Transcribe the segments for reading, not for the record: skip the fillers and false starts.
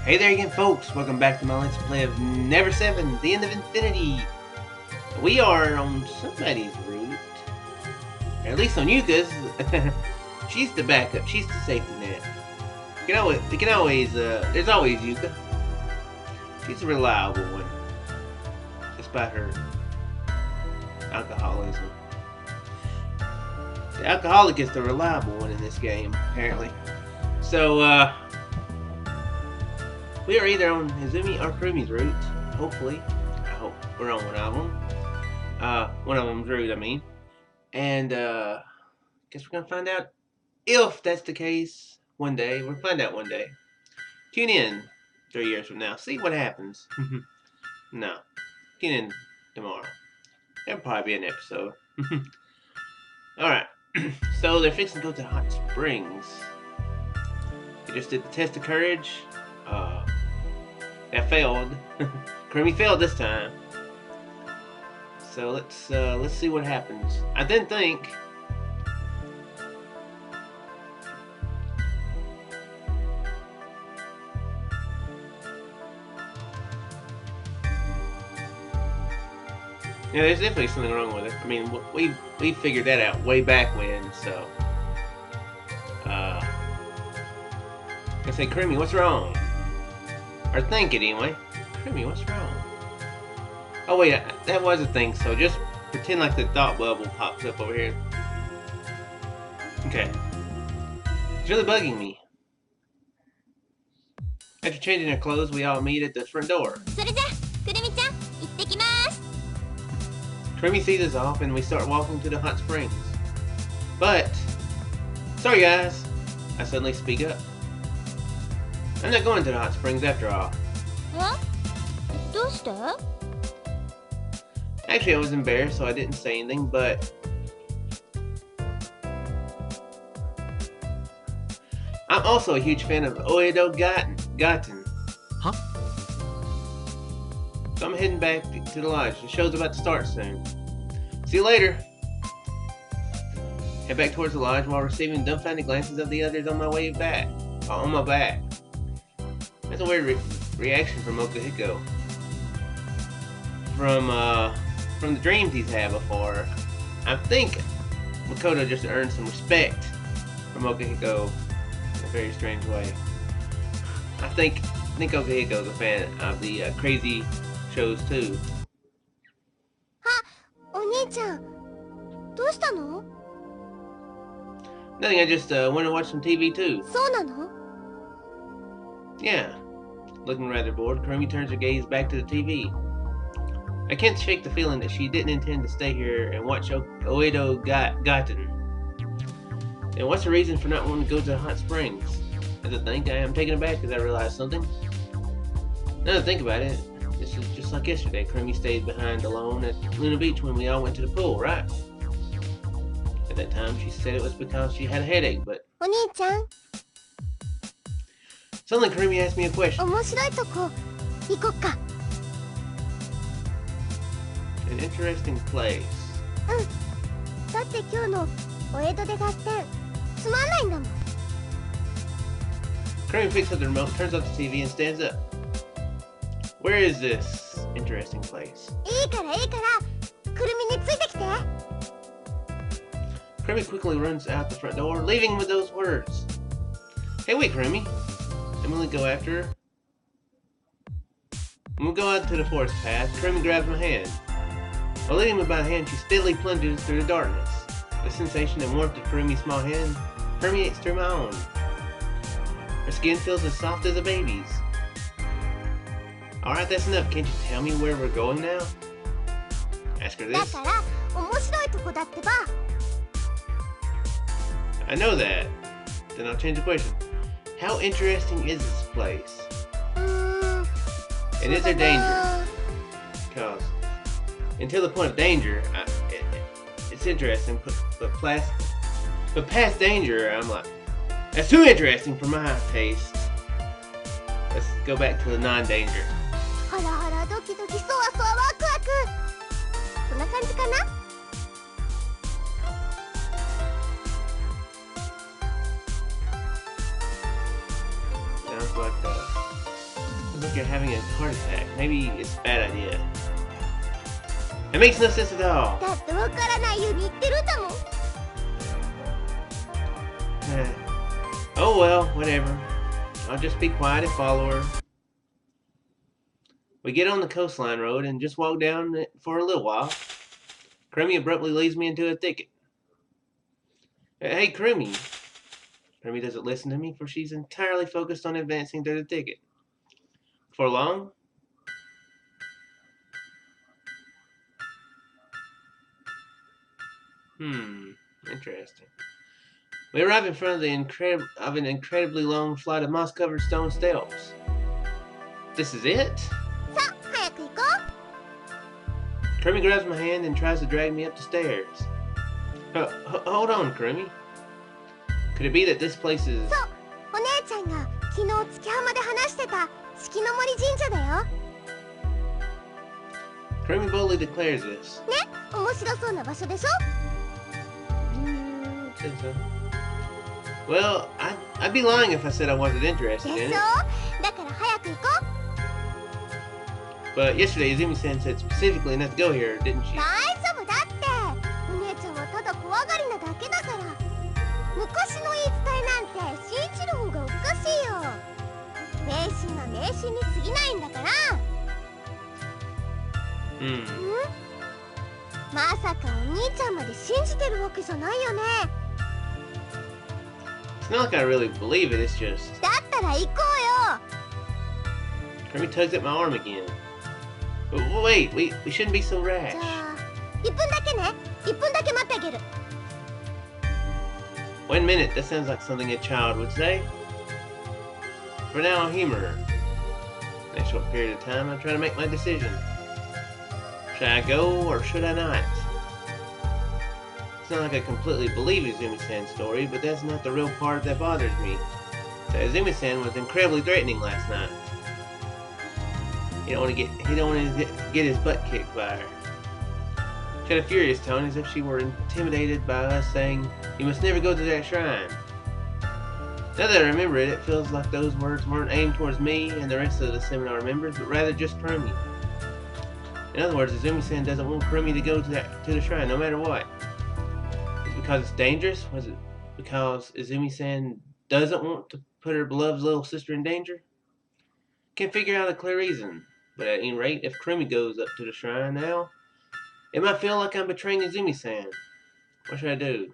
Hey there again, folks. Welcome back to my Let's Play of Never7, The End of Infinity. We are on somebody's route. Or at least on Yuka's. She's the backup. She's the safety net. There's always Yuka. She's a reliable one. Despite her alcoholism. The alcoholic is the reliable one in this game, apparently. So, we are either on Izumi or Kurumi's route. Hopefully. I hope we're on one of them. One of them's route, I mean. And, guess we're gonna find out if that's the case one day. We'll find out one day. Tune in 3 years from now. See what happens. No. Tune in tomorrow. There'll probably be an episode. Alright. So they're fixing to go to Hot Springs. They just did the test of courage. That failed. Kurumi failed this time. So let's see what happens. I didn't think. Yeah, there's definitely something wrong with it. I mean, we figured that out way back when. So, I say, Kurumi, what's wrong? Or think it anyway. Kurumi, what's wrong? Oh wait, that was a thing. So just pretend like the thought bubble pops up over here. Okay. It's really bugging me. After changing our clothes, we all meet at the front door. Kurumi sees us off and we start walking to the hot springs. But, sorry guys, I suddenly speak up. I'm not going to the hot springs after all. What? Actually, I was embarrassed, so I didn't say anything, but I'm also a huge fan of Oedo Gaten. Huh? So I'm heading back to the lodge. The show's about to start soon. See you later. Head back towards the lodge while receiving dumbfounded glances of the others on my way back. On my back. That's a weird reaction from Okuhiko. From the dreams he's had before. I think Makoto just earned some respect from Okuhiko in a very strange way. I think Okuhiko's a fan of the crazy shows too. Nothing, I just went to watch some TV too. Yeah. Looking rather bored, Kurumi turns her gaze back to the TV. I can't shake the feeling that she didn't intend to stay here and watch Oedo Gaten. And what's the reason for not wanting to go to the hot springs? As I think, I am taken aback as I realize something. Now that I think about it, this is just like yesterday. Kurumi stayed behind alone at Luna Beach when we all went to the pool, right? At that time, she said it was because she had a headache, but suddenly Kurumi asked me a question. An interesting place. Kurumi picks up the remote, turns off the TV, and stands up. Where is this interesting place? Kurumi quickly runs out the front door, leaving with those words. Hey, wait, Kurumi. I'm gonna go after her. When we go out to the forest path, Kurumi grabs my hand. While leading me by the hand, she steadily plunges through the darkness. The sensation and warmth of Kurumi's small hand permeates through my own. Her skin feels as soft as a baby's. Alright, that's enough. Can't you tell me where we're going now? Ask her this. I know that. Then I'll change the question. How interesting is this place? And is there danger? Because until the point of danger, it's interesting, but past danger, I'm like, that's too interesting for my taste. Let's go back to the non-danger. Sounds like like you're having a heart attack. Maybe it's a bad idea. It makes no sense at all. Oh well, whatever. I'll just be quiet and follow her. We get on the coastline road and just walk down it for a little while. Kurumi abruptly leads me into a thicket. Hey, Kurumi. Kurumi doesn't listen to me, for she's entirely focused on advancing through the thicket. For long? Interesting. We arrive in front of an incredibly long flight of moss-covered stone steps. This is it? Kurumi grabs my hand and tries to drag me up the stairs. Hold on, Kurumi. Could it be that this place is... Kurumi boldly declares this. Said so. Well, I'd be lying if I said I wasn't interested in it. But yesterday, Izumi-san said specifically not to go here, didn't she? It's not like I really believe it, it's just... Kurumi tugs at my arm again. But wait, we shouldn't be so rash. 1 minute, that sounds like something a child would say. For now, I'll humor her. In a short period of time, I'll try to make my decision. Should I go or should I not? It's not like I completely believe Izumi-san's story, but that's not the real part that bothers me. So Izumi-san was incredibly threatening last night. He don't want to get his butt kicked by her. She had a furious tone, as if she were intimidated by us saying, "You must never go to that shrine." Now that I remember it, it feels like those words weren't aimed towards me and the rest of the seminar members, but rather just Kurumi. In other words, Izumi-san doesn't want Kurumi to go to the shrine, no matter what. Is it because it's dangerous? Was it because Izumi-san doesn't want to put her beloved little sister in danger? Can't figure out a clear reason. But at any rate, if Kurumi goes up to the shrine now, it might feel like I'm betraying Izumi-san. What should I do?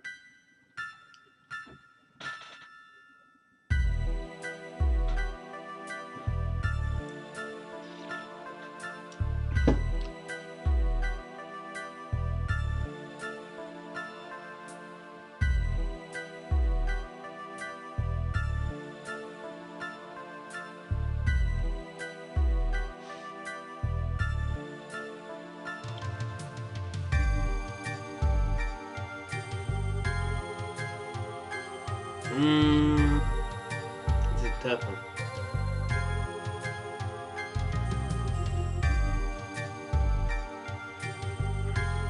It's a tough one.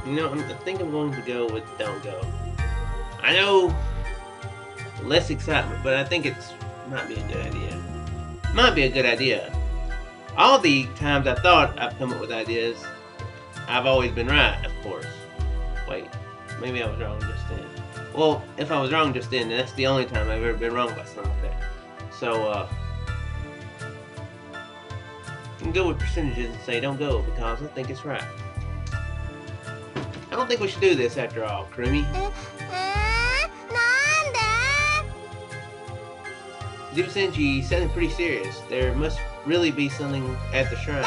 You know, I think I'm going to go with don't go. I know less excitement, but I think might be a good idea. Might be a good idea. All the times I thought I've come up with ideas, I've always been right, of course. Wait, maybe I was wrong just then. Well, if I was wrong just then that's the only time I've ever been wrong by something like that. So, you can go with percentages and say don't go because I think it's right. I don't think we should do this after all, Kurumi. Izumi-san, she sounded pretty serious. There must really be something at the shrine.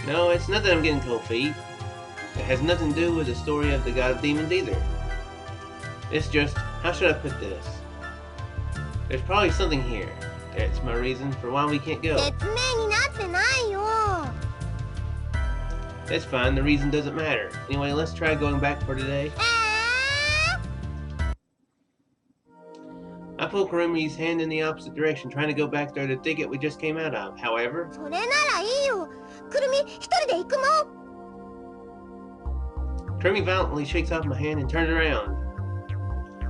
No, it's not that I'm getting cold feet. It has nothing to do with the story of the god of demons either. It's just, how should I put this? There's probably something here. That's my reason for why we can't go. That's fine, the reason doesn't matter. Anyway, let's try going back for today. I pull Kurumi's hand in the opposite direction, trying to go back through the thicket we just came out of. However... Kurumi violently shakes off my hand and turns around.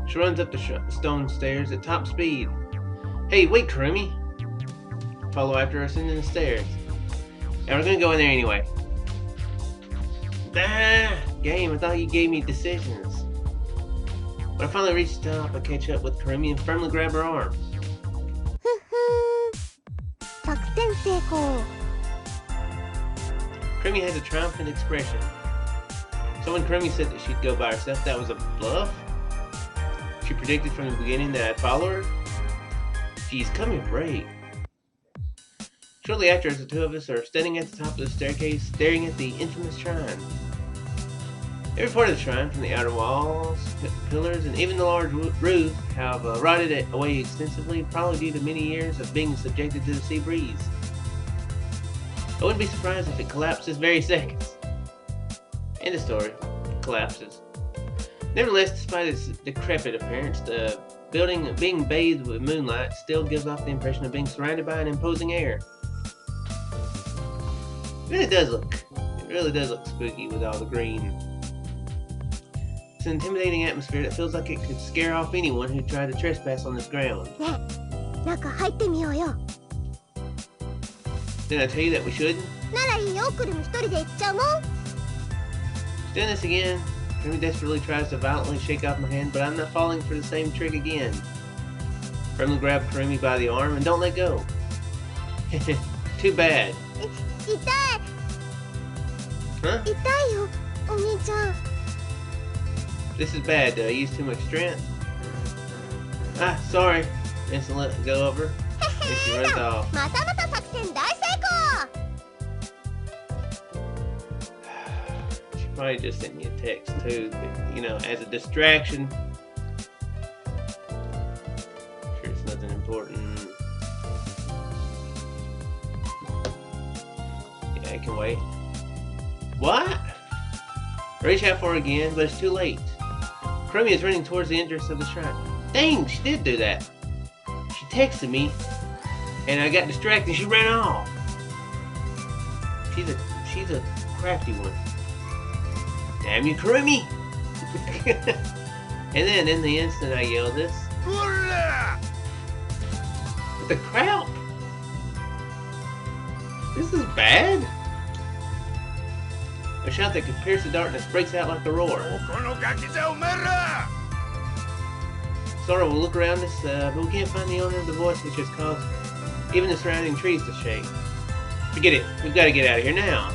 She runs up the stone stairs at top speed. Hey, wait, Kurumi! Follow after her ascending the stairs. And we're gonna go in there anyway. Ah! Game, I thought you gave me decisions. When I finally reach the top, I catch up with Kurumi and firmly grab her arm. Kurumi has a triumphant expression. So when Kurumi said that she'd go by herself, that was a bluff? She predicted from the beginning that I'd follow her? She's coming brave. Shortly after, the two of us are standing at the top of the staircase, staring at the infamous shrine. Every part of the shrine, from the outer walls, pillars, and even the large roof, have rotted away extensively, probably due to many years of being subjected to the sea breeze. I wouldn't be surprised if it collapsed this very second. End of story. It collapses. Nevertheless, despite its decrepit appearance, the building, being bathed with moonlight, still gives off the impression of being surrounded by an imposing air. It really does look spooky with all the green. It's an intimidating atmosphere that feels like it could scare off anyone who tried to trespass on this ground. Didn't I tell you that we shouldn't? She's doing this again. Kurumi desperately tries to violently shake off my hand, but I'm not falling for the same trick again. Firmly grab Kurumi by the arm and don't let go. Too bad. Huh? This is bad. Did I use too much strength? Ah, sorry. Instantly let go of her. And she runs off. She probably just sent me a text too, but, you know, as a distraction. Sure, it's nothing important. Yeah, I can wait. What? Reach out for her again, but it's too late. Kurumi is running towards the entrance of the shrine. Dang, she did do that. She texted me, and I got distracted and she ran off. She's a crafty one. Damn you, Kurumi! And then, in the instant I yelled this. What the crap? This is bad? A shout that could pierce the darkness breaks out like a roar. Sora will look around us, but we can't find the owner of the voice, which has caused even the surrounding trees to shake. Forget it. We've got to get out of here now.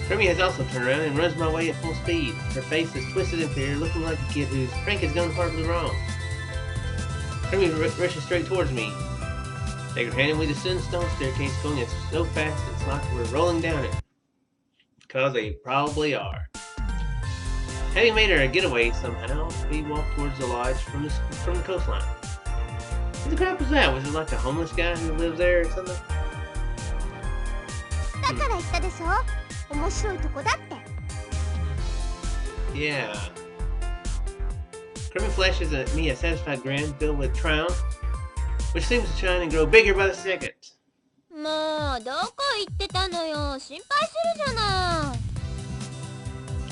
Kurumi has also turned around and runs my way at full speed. Her face is twisted in fear, looking like a kid whose prank has gone horribly wrong. Kurumi rushes straight towards me. Take her hand and we descend the stone staircase, going it so fast it's like we're rolling down it. Because they probably are. Having made her a getaway somehow, we walk towards the lodge from the coastline. What the crap was that? Was it like a homeless guy who lives there or something? Yeah. Kurumi flashes at me a satisfied grin filled with triumph, which seems to shine and grow bigger by the second.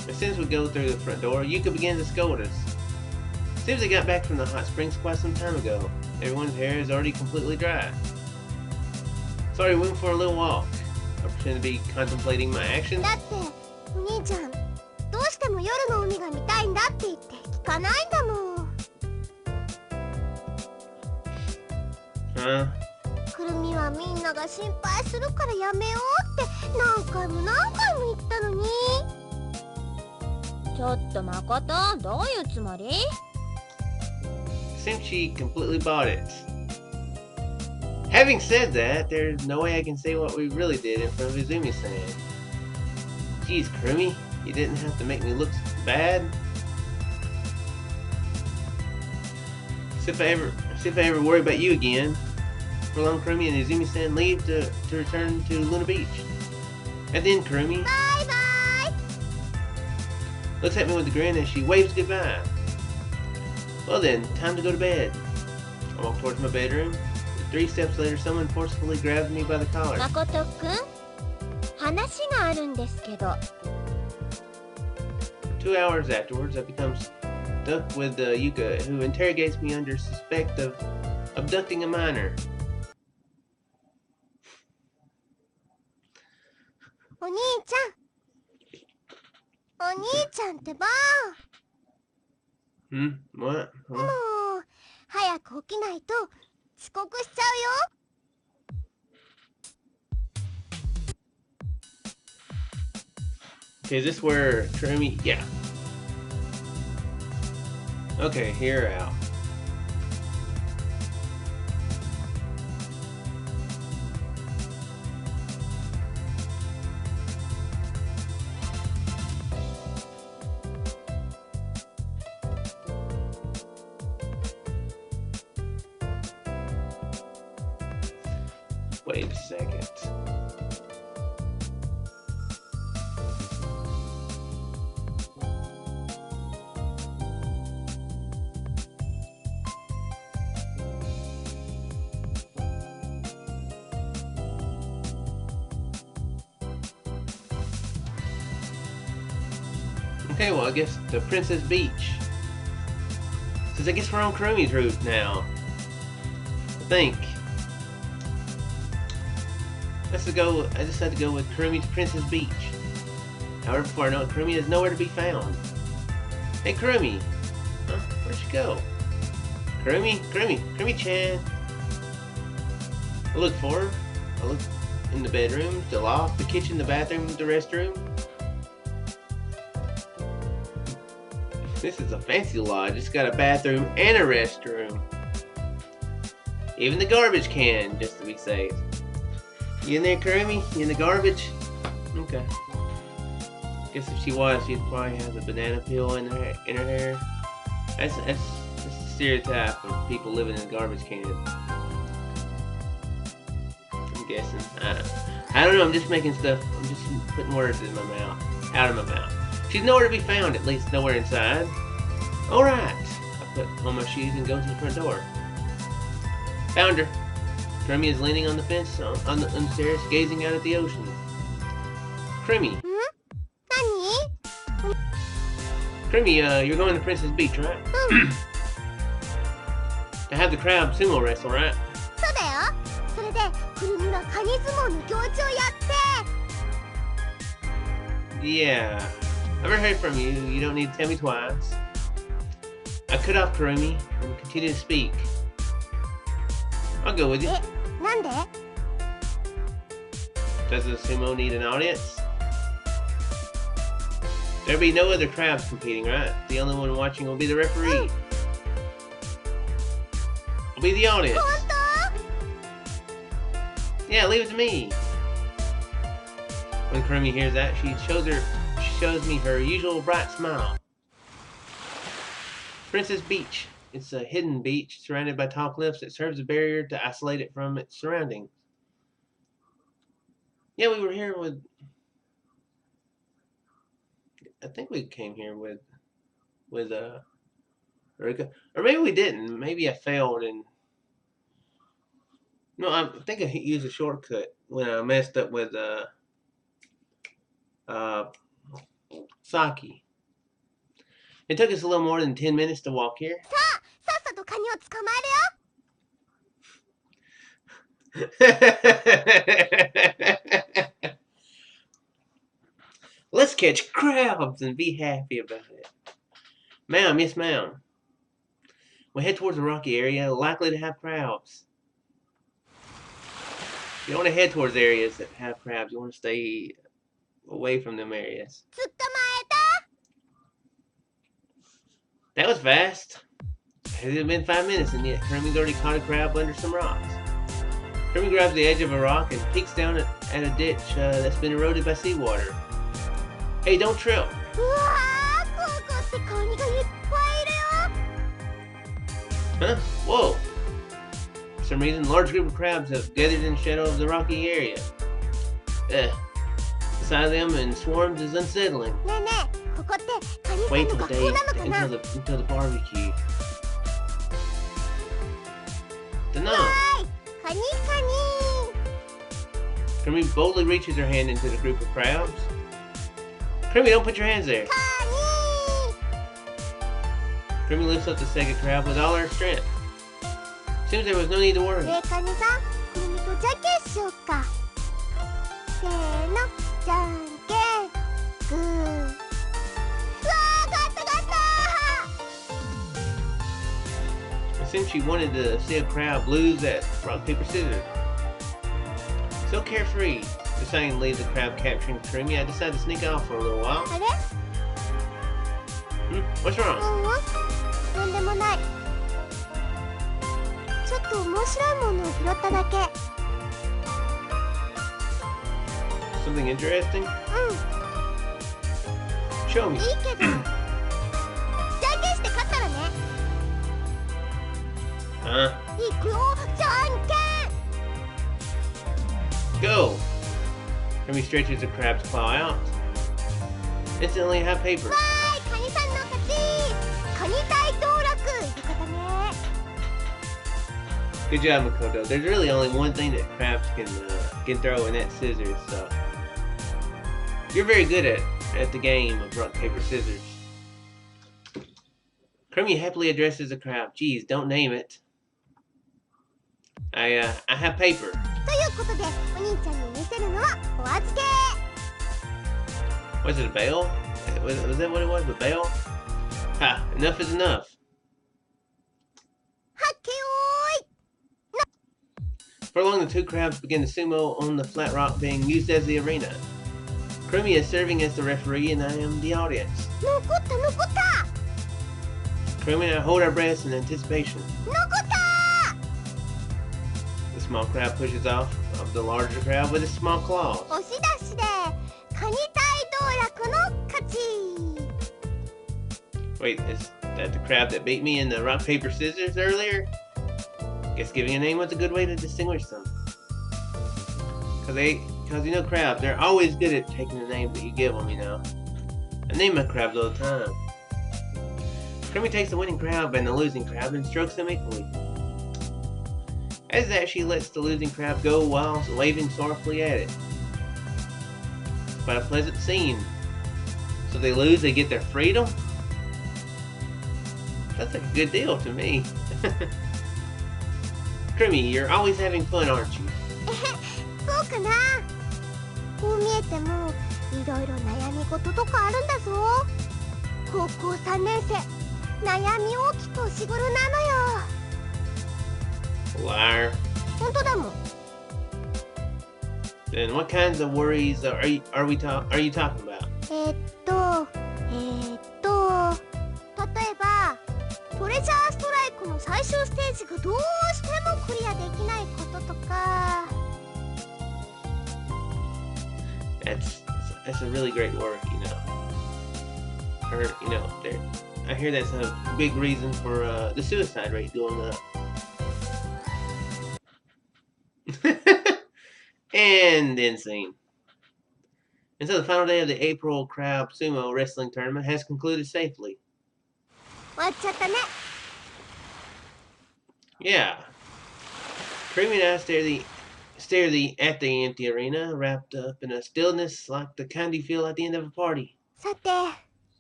As soon as we go through the front door, Yuka begins to scold us. Seems they got back from the hot springs quite some time ago. Everyone's hair is already completely dry. Sorry, we went for a little walk. I pretend to be contemplating my actions. Huh? Seems she completely bought it. Having said that, there's no way I can say what we really did in front of Izumi-san. Jeez, Kurumi, you didn't have to make me look bad. See if I ever worry about you again. For long, Kurumi and Izumi-san leave to return to Luna Beach. At the end, Kurumi bye-bye! Looks at me with a grin as she waves goodbye. Well then, time to go to bed. I walk towards my bedroom. 3 steps later, someone forcefully grabs me by the collar. Makoto-kun, 話があるんですけど. 2 hours afterwards, I become stuck with Yuka, who interrogates me under suspect of abducting a minor. お兄ちゃん。お兄ちゃんってば。What? Huh? もう早く起きないと遅刻しちゃうよ。Okay, is this where Kurumi? Yeah. Okay, here out. Wait a second. Okay, well, I guess the Princess Beach. Since I guess we're on Kurumi's route now. I think. Let's go. I just had to go with Kurumi's Princess Beach. However, before I know it, Kurumi is nowhere to be found. Hey, Kurumi. Huh? Where'd she go? Kurumi-chan. I look for her. I look in the bedroom, the loft, the kitchen, the bathroom, the restroom. This is a fancy lodge. It's got a bathroom and a restroom. Even the garbage can, just to be safe. You in there, Kurumi? You in the garbage? Okay. Guess if she was, she'd probably have a banana peel in her hair. That's a stereotype of people living in a garbage can. I'm guessing. I don't know. I'm just making stuff. I'm just putting words in my mouth, out of my mouth. She's nowhere to be found. At least nowhere inside. All right. I put on my shoes and go to the front door. Found her. Kurumi is leaning on the fence on the stairs, gazing out at the ocean. Kurumi. Kurumi, you're going to Princess Beach, right? To have the crab sumo wrestle, right? Yeah. I've heard from you. You don't need to tell me twice. I cut off Kurumi and continue to speak. I'll go with you. Does the sumo need an audience? There'll be no other crabs competing, right? The only one watching will be the referee. I'll be the audience. Yeah, leave it to me. When Kurumi hears that, she shows me her usual bright smile. Princess Beach. It's a hidden beach surrounded by tall cliffs that serves as a barrier to isolate it from its surroundings. Yeah, we were here with... I think we came here with Rika. Or maybe we didn't. Maybe I failed and... No, I think I used a shortcut when I messed up with Saki. It took us a little more than 10 minutes to walk here. Let's catch crabs and be happy about it. Ma'am, yes ma'am. We head towards a rocky area likely to have crabs. You don't want to head towards areas that have crabs. You want to stay away from them areas. That was fast. It had been 5 minutes and yet Kurumi's already caught a crab under some rocks. Kurumi grabs the edge of a rock and peeks down at a ditch that's been eroded by seawater. Hey, don't trip. Huh? Whoa. For some reason, a large group of crabs have gathered in the shadow of the rocky area. The sight of them in swarms is unsettling. Wait until the barbecue. Dunno. Kurumi boldly reaches her hand into the group of crabs. Kurumi, don't put your hands there. Kurumi lifts up the second crab with all her strength. Seems there was no need to worry. カニさん、くるみとじゃんけんしよっか。せーの、じゃんけんグー。うわー、勝った勝ったー。 It seems she wanted to see a crab lose at rock, paper, scissors. So carefree, deciding to leave the crab capturing Kurumi, I decided to sneak off for a little while. あれ？ What's wrong? なんでもない。ちょっと面白いものを拾っただけ。 Something interesting? うん。 Show me. いいけど。じゃんけんして勝ったらね。いくよ、じゃんけん。 Go! Kurumi stretches the crab's claw out. Instantly, I have paper. わーい、カニさんの勝ち。カニ大道楽。よかったね。 Good job, Makoto. There's really only one thing that crabs can throw, and that's scissors. So you're very good at the game of rock, paper, scissors. Kurumi happily addresses the crab. Geez, don't name it. I have paper. ということで、お兄ちゃんに見せるのはお預け。 Was it a bail? Was that what it was? A bail? Ha! Enough is enough. はっけよーい。 For long, the two crabs begin to sumo on the flat rock being used as the arena. Kurumi is serving as the referee, and I am the audience. 残った残った。 Kurumi and I hold our breaths in anticipation. 残った。 The small crab pushes off of the larger crab with its small claws. 押し出しでカニ大道楽の勝ち。 Wait, is that the crab that beat me in the rock, paper, scissors earlier? Guess giving a name was a good way to distinguish them. Because you know crabs, they're always good at taking the name that you give them, you know. I name my crabs all the time. Kurumi takes the winning crab and the losing crab and strokes them equally. As that, she lets the losing crab go while waving sorrowfully at it. It's quite a pleasant scene. So they lose, they get their freedom? That's like a good deal to me. Kurumi, you're always having fun, aren't you? そうかな。こう見えてもいろいろ悩み事とかあるんだぞ。高校3年生、悩み大きくおしごろなのよ。 Liar. 本当だもん。 Then what kinds of worries are you talking about? 例えばトレジャーストライクの最終ステージがどうしてもクリアできないこととか。 That's a really great work, you know. Or you know, I hear that's a big reason for the suicide rate going up. And end scene. And so the final day of the April Crab Sumo Wrestling Tournament has concluded safely. 終わっちゃったね。 Yeah. Kurumi and I stare at the empty arena, wrapped up in a stillness like the kind you feel at the end of a party. さて、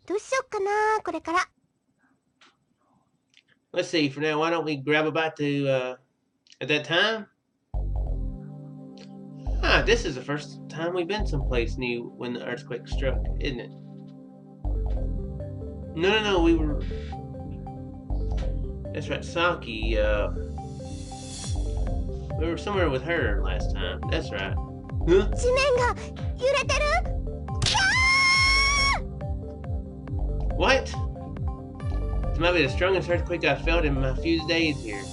どうしよっかな、これから。 Let's see, for now, why don't we grab a bite to, at that time? Ah, this is the first time we've been someplace new when the earthquake struck, isn't it? No, we were... That's right, Saki, we were somewhere with her last time. That's right. Huh? 地面が揺れてる。 What? This might be the strongest earthquake I've felt in my few days here.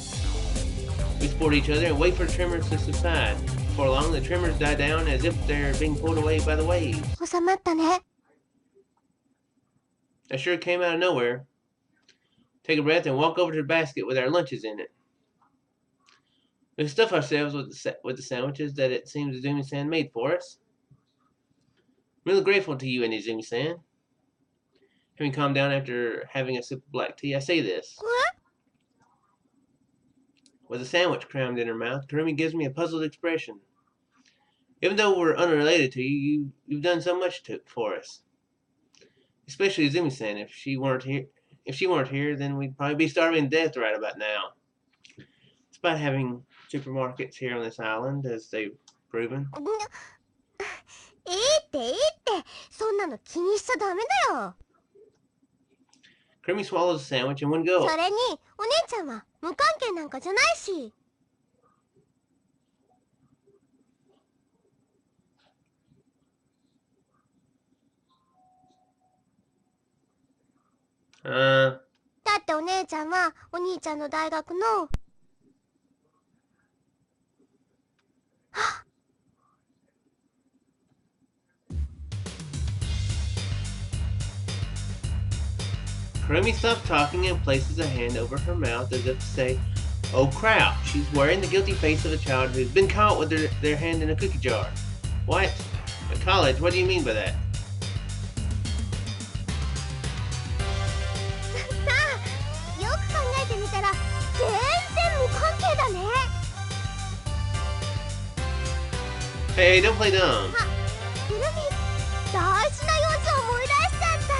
We support each other and wait for tremors to subside. Before long, the tremors die down as if they're being pulled away by the waves. 収まったね。 That sure came out of nowhere. Take a breath and walk over to the basket with our lunches in it. We stuff ourselves with the sandwiches that it seems Izumi-san made for us. I'm really grateful to you, Izumi-san. Having calmed down after having a sip of black tea, I say this. What? With a sandwich crammed in her mouth, Kurumi gives me a puzzled expression. Even though we're unrelated to you've done so much for us. Especially Izumi-san. If she weren't here, if she weren't here, then we'd probably be starving to death right about now. Despite having supermarkets here on this island, as they've proven. いいっていいって、そんなの気にしちゃダメだよ。 Kurumi swallows a sandwich in one そ go. れにお姉ちゃんは無関係なんかじゃないし。だってお姉ちゃんはお兄ちゃんの大学の。Kurumi stops talking and places a hand over her mouth as if to say, "Oh crap!" She's wearing the guilty face of a child who's been caught with their hand in a cookie jar. What? At college? What do you mean by that? さあ、よく考えてみたら全然無関係だね。 Hey, don't play dumb. あ、くるみ、大事な用事思い出しちゃった。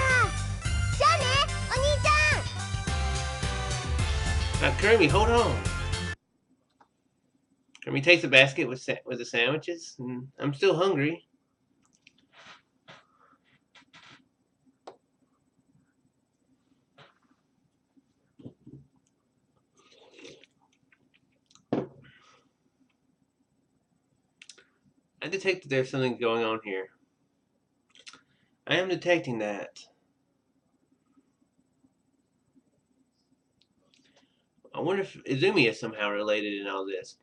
じゃあね、お兄ちゃん。Kurumi, hold on. Kurumi takes a basket with the sandwiches, and I'm still hungry. I detect that there's something going on here. I am detecting that. I wonder if Izumi is somehow related in all this.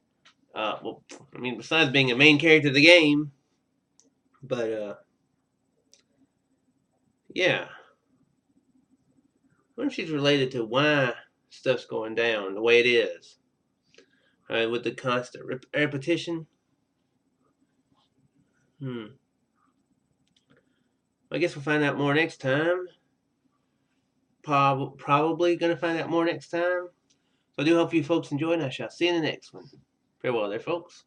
Well, I mean, besides being a main character of the game, but yeah. I wonder if she's related to why stuff's going down the way it is. With the constant repetition. I guess we'll find out more next time. Probably going to find out more next time. So I do hope you folks enjoyed, and I shall see you in the next one. Farewell there, folks.